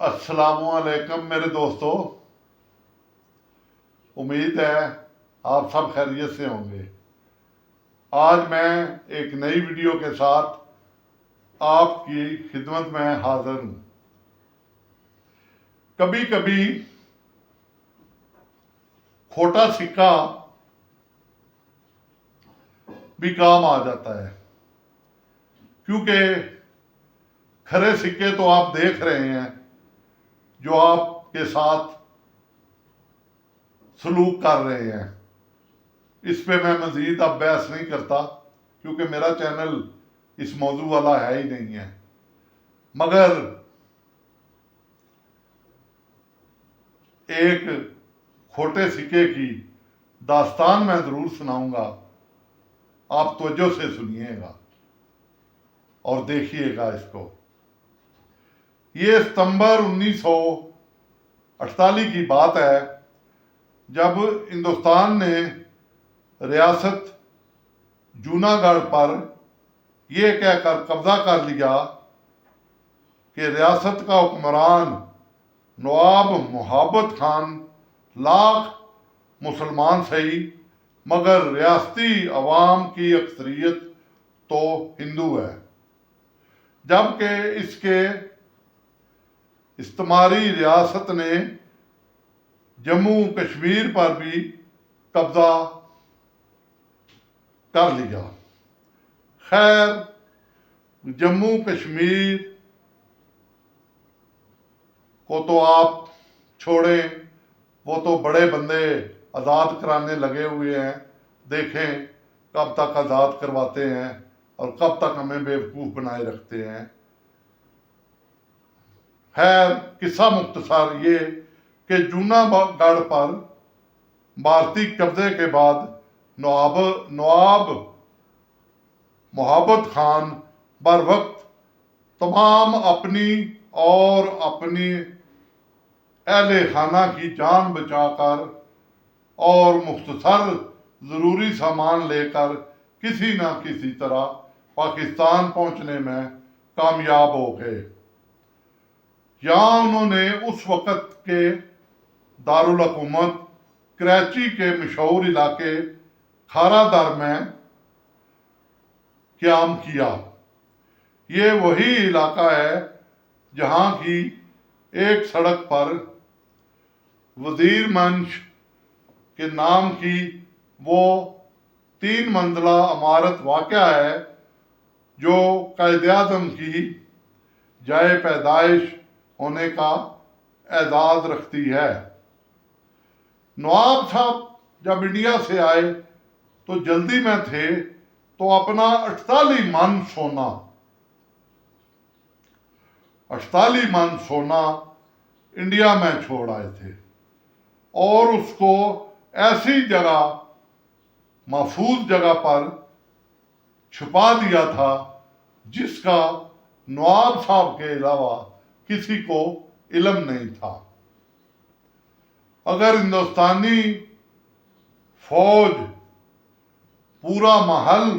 السلام علیکم میرے دوستو، امید ہے آپ سب خیریت سے ہوں گے۔ آج میں ایک نئی ویڈیو کے ساتھ آپ کی خدمت میں حاضر ہوں۔ کبھی کبھی کھوٹا سکہ بھی کام آ جاتا ہے، کیونکہ کھرے سکے تو آپ دیکھ رہے ہیں جو آپ کے ساتھ سلوک کر رہے ہیں۔ اس پہ میں مزید اب بحث نہیں کرتا، کیونکہ میرا چینل اس موضوع والا ہے ہی نہیں ہے، مگر ایک کھوٹے سکے کی داستان میں ضرور سناؤں گا۔ آپ توجہ سے سنیے گا اور دیکھیے گا اس کو۔ یہ ستمبر 1948 کی بات ہے، جب ہندوستان نے ریاست جوناگڑھ پر یہ کہہ کر قبضہ کر لیا کہ ریاست کا حکمران نواب محبت خان لاکھ مسلمان صحیح، مگر ریاستی عوام کی اکثریت تو ہندو ہے، جبکہ اس کے استعماری ریاست نے جموں کشمیر پر بھی قبضہ کر لیا۔ خیر، جموں کشمیر کو تو آپ چھوڑیں، وہ تو بڑے بندے آزاد کرانے لگے ہوئے ہیں، دیکھیں کب تک آزاد کرواتے ہیں اور کب تک ہمیں بیوقوف بنائے رکھتے ہیں۔ خیر، قصہ مختصر یہ کہ جوناگڑھ پر بھارتی قبضے کے بعد نواب محبت خان بر وقت تمام اپنی اور اپنی اہل خانہ کی جان بچا کر اور مختصر ضروری سامان لے کر کسی نہ کسی طرح پاکستان پہنچنے میں کامیاب ہو گئے۔ یہاں انہوں نے اس وقت کے دارالحکومت کراچی کے مشہور علاقے کھارا در میں قیام کیا۔ یہ وہی علاقہ ہے جہاں کی ایک سڑک پر وزیر منش کے نام کی وہ 3 منزلہ عمارت واقع ہے جو قائد اعظم کی جائے پیدائش ہونے کا اعزاز رکھتی ہے۔ نواب صاحب جب انڈیا سے آئے تو جلدی میں تھے، تو اپنا 48 من سونا انڈیا میں چھوڑ آئے تھے اور اس کو ایسی جگہ، محفوظ جگہ پر چھپا دیا تھا جس کا نواب صاحب کے علاوہ کسی کو علم نہیں تھا۔ اگر ہندوستانی فوج پورا محل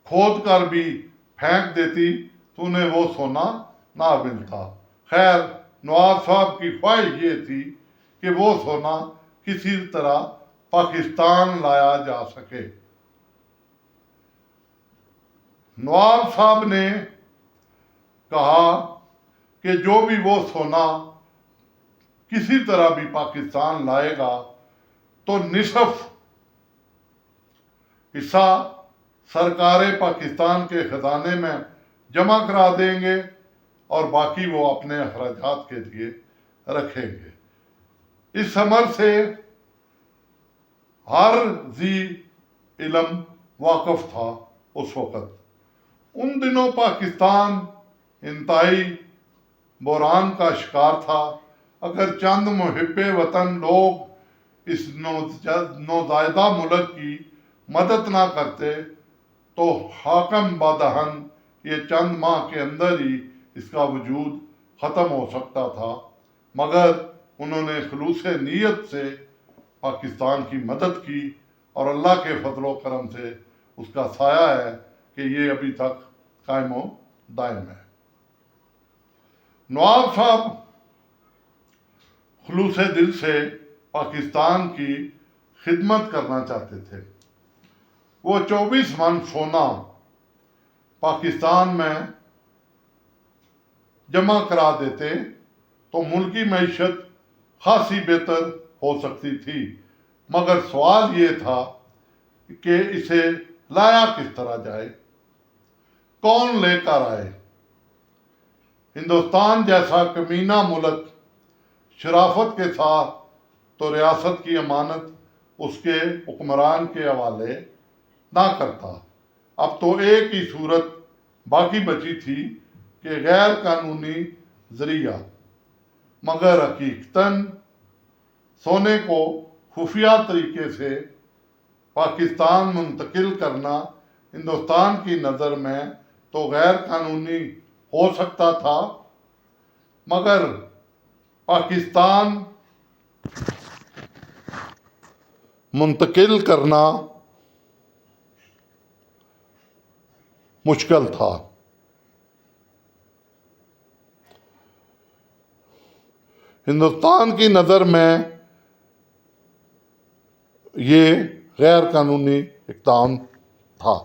کھود کر بھی پھینک دیتی تو انہیں وہ سونا نہ ملتا۔ خیر، نواب صاحب کی خواہش یہ تھی کہ وہ سونا کسی طرح پاکستان لایا جا سکے۔ نواب صاحب نے کہا کہ جو بھی وہ سونا کسی طرح بھی پاکستان لائے گا تو نصف حصہ سرکار پاکستان کے خزانے میں جمع کرا دیں گے اور باقی وہ اپنے اخراجات کے لیے رکھیں گے۔ اس امر سے ہر ذی علم واقف تھا اس وقت۔ ان دنوں پاکستان انتہائی بحران کا شکار تھا۔ اگر چند محب وطن لوگ اس نوزائیدہ ملک کی مدد نہ کرتے تو حاکم بادہن یہ چند ماہ کے اندر ہی اس کا وجود ختم ہو سکتا تھا، مگر انہوں نے خلوص نیت سے پاکستان کی مدد کی اور اللہ کے فضل و کرم سے اس کا سایہ ہے کہ یہ ابھی تک قائم و دائم ہے۔ نواب صاحب خلوص دل سے پاکستان کی خدمت کرنا چاہتے تھے۔ وہ 24 من سونا پاکستان میں جمع کرا دیتے تو ملکی معیشت خاصی بہتر ہو سکتی تھی، مگر سوال یہ تھا کہ اسے لایا کس طرح جائے، کون لے کر آئے۔ ہندوستان جیسا کمینہ ملک شرافت کے ساتھ تو ریاست کی امانت اس کے حکمران کے حوالے نہ کرتا۔ اب تو ایک ہی صورت باقی بچی تھی کہ غیر قانونی ذریعہ، مگر حقیقتاً سونے کو خفیہ طریقے سے پاکستان منتقل کرنا ہندوستان کی نظر میں تو غیر قانونی ہو سکتا تھا، مگر پاکستان منتقل کرنا مشکل تھا۔ ہندوستان کی نظر میں یہ غیر قانونی اقدام تھا،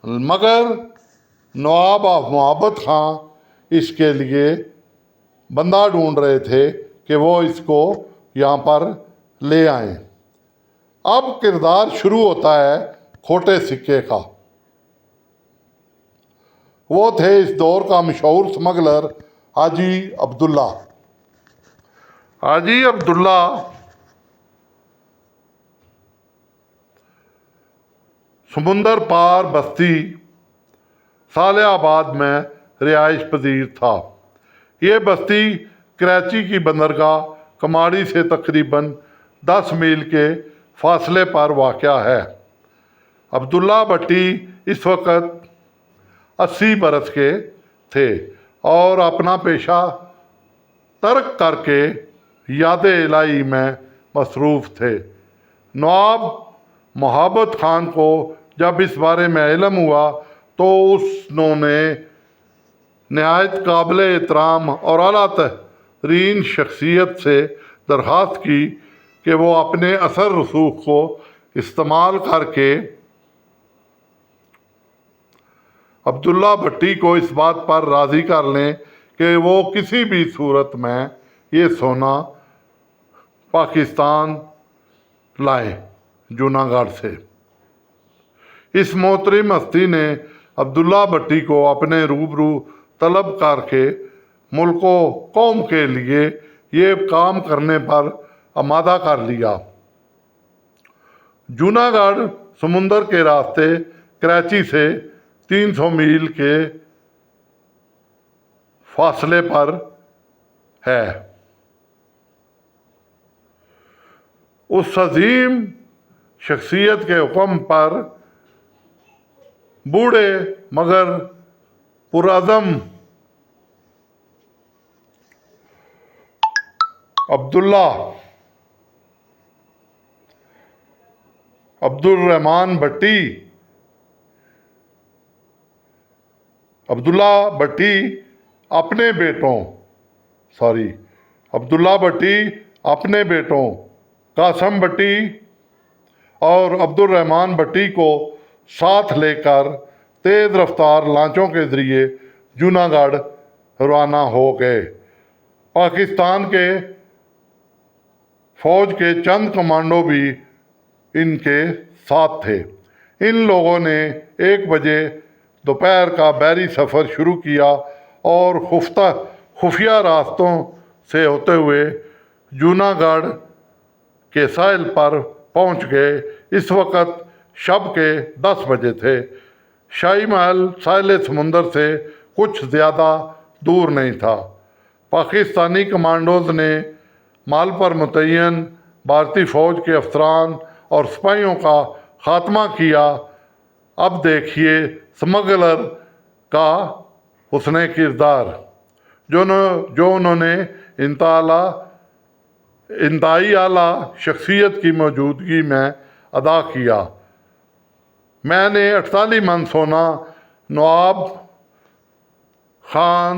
مگر نواب آف محبت خاں اس کے لیے بندہ ڈھونڈ رہے تھے کہ وہ اس کو یہاں پر لے آئیں۔ اب کردار شروع ہوتا ہے کھوٹے سکے کا۔ وہ تھے اس دور کا مشہور سمگلر حاجی عبداللہ۔ حاجی عبداللہ سمندر پار بستی صالح آباد میں رہائش پذیر تھا۔ یہ بستی کراچی کی بندرگاہ کماڑی سے تقریباً 10 میل کے فاصلے پر واقع ہے۔ عبداللہ بھٹی اس وقت 80 برس کے تھے اور اپنا پیشہ ترک کر کے یاد الہی میں مصروف تھے۔ نواب محبت خان کو جب اس بارے میں علم ہوا تو انہوں نے نہایت قابل احترام اور اعلیٰ ترین شخصیت سے درخواست کی کہ وہ اپنے اثر رسوخ کو استعمال کر کے عبداللہ بھٹی کو اس بات پر راضی کر لیں کہ وہ کسی بھی صورت میں یہ سونا پاکستان لائیں جوناگڑھ سے۔ اس محترم ہستی نے عبداللہ بھٹی کو اپنے روبرو طلب کر کے ملک و قوم کے لیے یہ کام کرنے پر آمادہ کر لیا۔ جوناگڑھ سمندر کے راستے کراچی سے 300 میل کے فاصلے پر ہے۔ اس عظیم شخصیت کے حکم پر بوڑھے مگر پرعزم عبداللہ بھٹی اپنے بیٹوں قاسم بھٹی اور عبد الرحمان بھٹی کو ساتھ لے کر تیز رفتار لانچوں کے ذریعے جوناگڑھ روانہ ہو گئے۔ پاکستان کے فوج کے چند کمانڈو بھی ان کے ساتھ تھے۔ ان لوگوں نے 1 بجے دوپہر کا بحری سفر شروع کیا اور خفیہ راستوں سے ہوتے ہوئے جوناگڑھ کے ساحل پر پہنچ گئے۔ اس وقت شب کے 10 بجے تھے۔ شاہی محل ساحل سمندر سے کچھ زیادہ دور نہیں تھا۔ پاکستانی کمانڈوز نے محل پر متعین بھارتی فوج کے افسران اور سپاہیوں کا خاتمہ کیا۔ اب دیکھیے سمگلر کا حسن کردار جو انہوں نے انتہائی اعلیٰ شخصیت کی موجودگی میں ادا کیا۔ میں نے 48 من سونا نواب خان